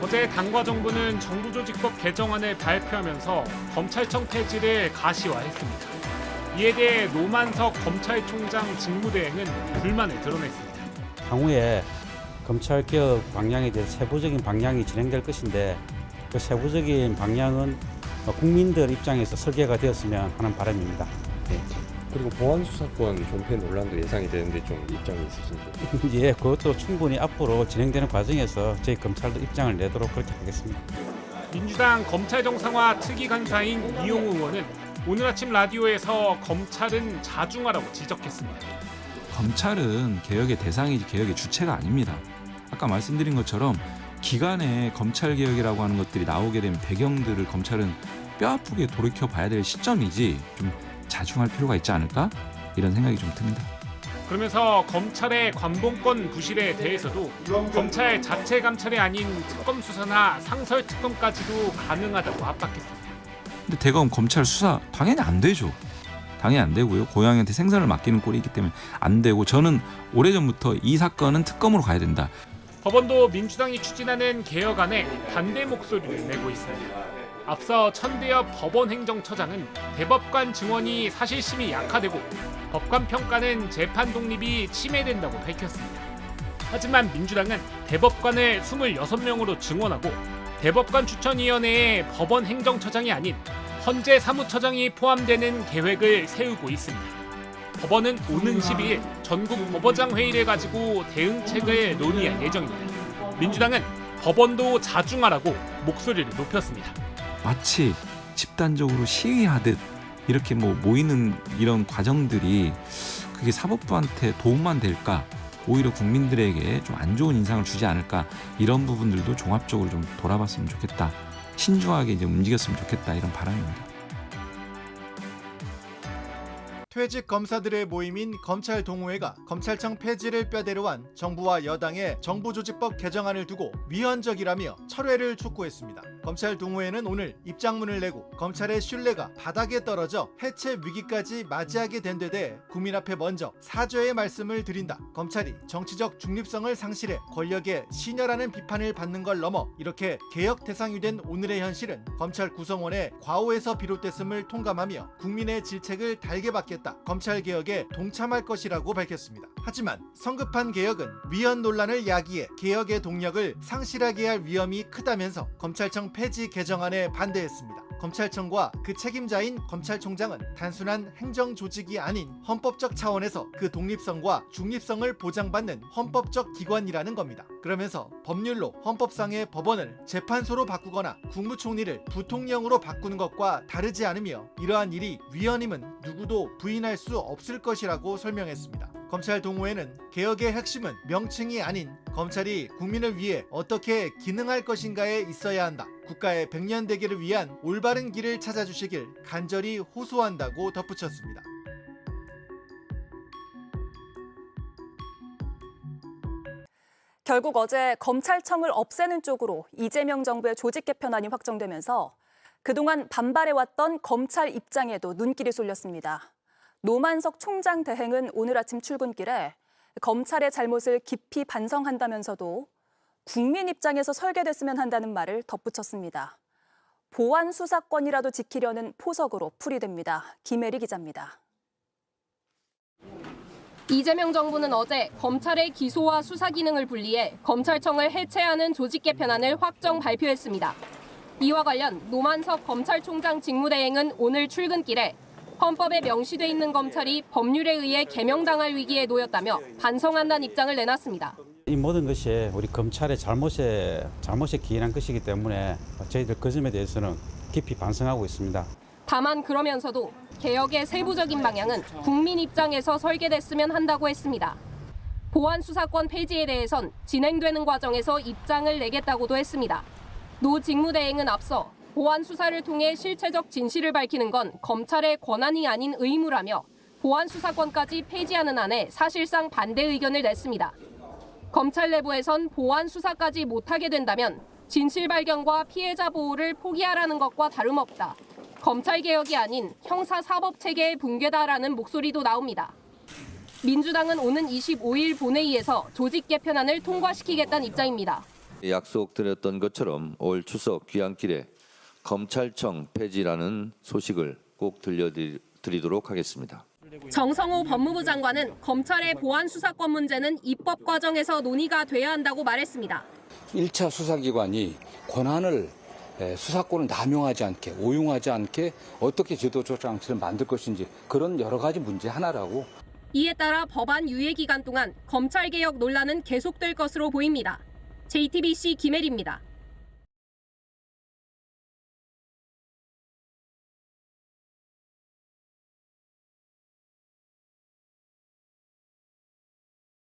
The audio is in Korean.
어제 당과 정부는 정부조직법 개정안을 발표하면서 검찰청 폐지를 가시화했습니다. 이에 대해 노만석 검찰총장 직무대행은 불만을 드러냈습니다. 향후에 검찰개혁 방향에 대해 세부적인 방향이 진행될 것인데 그 세부적인 방향은 국민들 입장에서 설계가 되었으면 하는 바람입니다. 네. 그리고 보안수사권 존폐 논란도 예상이 되는데 좀 입장이 있으신가요? 예, 그것도 충분히 앞으로 진행되는 과정에서 저희 검찰도 입장을 내도록 그렇게 하겠습니다. 민주당 검찰 정상화 특위 간사인 이용우 의원은 오늘 아침 라디오에서 검찰은 자중하라고 지적했습니다. 검찰은 개혁의 대상이지 개혁의 주체가 아닙니다. 아까 말씀드린 것처럼 기간에 검찰개혁이라고 하는 것들이 나오게 된 배경들을 검찰은 뼈아프게 돌이켜봐야 될 시점이지 좀 자중할 필요가 있지 않을까? 이런 생각이 좀 듭니다. 그러면서 검찰의 관봉권 부실에 대해서도 검찰 자체 감찰이 아닌 특검 수사나 상설 특검까지도 가능하다고 압박했습니다. 근데 대검 검찰 수사 당연히 안 되죠. 당연히 안 되고요. 고양이한테 생선을 맡기는 꼴이 있기 때문에 안 되고 저는 오래전부터 이 사건은 특검으로 가야 된다. 법원도 민주당이 추진하는 개혁안에 반대 목소리를 내고 있습니다. 앞서 천대엽 법원행정처장은 대법관 증언이 사실심이 약화되고 법관 평가는 재판 독립이 침해된다고 밝혔습니다. 하지만 민주당은 대법관을 26명으로 증원하고 대법관 추천위원회에 법원행정처장이 아닌 헌재 사무처장이 포함되는 계획을 세우고 있습니다. 법원은 오는 12일 전국 법원장 회의를 가지고 대응책을 논의할 예정입니다. 민주당은 법원도 자중하라고 목소리를 높였습니다. 마치 집단적으로 시위하듯 이렇게 모이는 이런 과정들이 그게 사법부한테 도움만 될까? 오히려 국민들에게 좀 안 좋은 인상을 주지 않을까? 이런 부분들도 종합적으로 좀 돌아봤으면 좋겠다. 신중하게 이제 움직였으면 좋겠다. 이런 바람입니다. 퇴직 검사들의 모임인 검찰 동호회가 검찰청 폐지를 뼈대로 한 정부와 여당의 정부조직법 개정안을 두고 위헌적이라며 철회를 촉구했습니다. 검찰 동호회는 오늘 입장문을 내고 검찰의 신뢰가 바닥에 떨어져 해체 위기까지 맞이하게 된 데 대해 국민 앞에 먼저 사죄의 말씀을 드린다. 검찰이 정치적 중립성을 상실해 권력의 신여라는 비판을 받는 걸 넘어 이렇게 개혁 대상이 된 오늘의 현실은 검찰 구성원의 과오에서 비롯됐음을 통감하며 국민의 질책을 달게 받겠다. 검찰 개혁에 동참할 것이라고 밝혔습니다. 하지만 성급한 개혁은 위헌 논란을 야기해 개혁의 동력을 상실하게 할 위험이 크다면서 검찰청 폐지 개정안에 반대했습니다. 검찰청과 그 책임자인 검찰총장은 단순한 행정조직이 아닌 헌법적 차원에서 그 독립성과 중립성을 보장받는 헌법적 기관이라는 겁니다. 그러면서 법률로 헌법상의 법원을 재판소로 바꾸거나 국무총리를 부통령으로 바꾸는 것과 다르지 않으며 이러한 일이 위헌임은 누구도 부인할 수 없을 것이라고 설명했습니다. 검찰 동호회는 개혁의 핵심은 명칭이 아닌 검찰이 국민을 위해 어떻게 기능할 것인가에 있어야 한다. 국가의 백년대계를 위한 올바른 길을 찾아주시길 간절히 호소한다고 덧붙였습니다. 결국 어제 검찰청을 없애는 쪽으로 이재명 정부의 조직 개편안이 확정되면서 그동안 반발해왔던 검찰 입장에도 눈길이 쏠렸습니다. 노만석 총장 대행은 오늘 아침 출근길에 검찰의 잘못을 깊이 반성한다면서도 국민 입장에서 설계됐으면 한다는 말을 덧붙였습니다. 보안 수사권이라도 지키려는 포석으로 풀이됩니다. 김혜리 기자입니다. 이재명 정부는 어제 검찰의 기소와 수사 기능을 분리해 검찰청을 해체하는 조직 개편안을 확정 발표했습니다. 이와 관련 노만석 검찰총장 직무대행은 오늘 출근길에 헌법에 명시돼 있는 검찰이 법률에 의해 개명당할 위기에 놓였다며 반성한다는 입장을 내놨습니다. 이 모든 것이 우리 검찰의 잘못에 기인한 것이기 때문에 저희들 그 점에 대해서는 깊이 반성하고 있습니다. 다만 그러면서도 개혁의 세부적인 방향은 국민 입장에서 설계됐으면 한다고 했습니다. 보안 수사권 폐지에 대해선 진행되는 과정에서 입장을 내겠다고도 했습니다. 노 직무대행은 앞서 보안 수사를 통해 실체적 진실을 밝히는 건 검찰의 권한이 아닌 의무라며 보안 수사권까지 폐지하는 안에 사실상 반대 의견을 냈습니다. 검찰 내부에선 보안 수사까지 못하게 된다면 진실 발견과 피해자 보호를 포기하라는 것과 다름없다. 검찰 개혁이 아닌 형사 사법 체계의 붕괴다라는 목소리도 나옵니다. 민주당은 오는 25일 본회의에서 조직 개편안을 통과시키겠다는 입장입니다. 약속드렸던 것처럼 올 추석 귀향길에 검찰청 폐지라는 소식을 꼭 들려드리도록 하겠습니다. 정성호 법무부 장관은 검찰의 보안 수사권 문제는 입법 과정에서 논의가 돼야 한다고 말했습니다. 1차 수사기관이 권한을 수사권을 남용하지 않게 오용하지 않게 어떻게 제도적 장치를 만들 것인지 그런 여러 가지 문제 하나라고. 이에 따라 법안 유예 기간 동안 검찰개혁 논란은 계속될 것으로 보입니다. JTBC 김혜리입니다.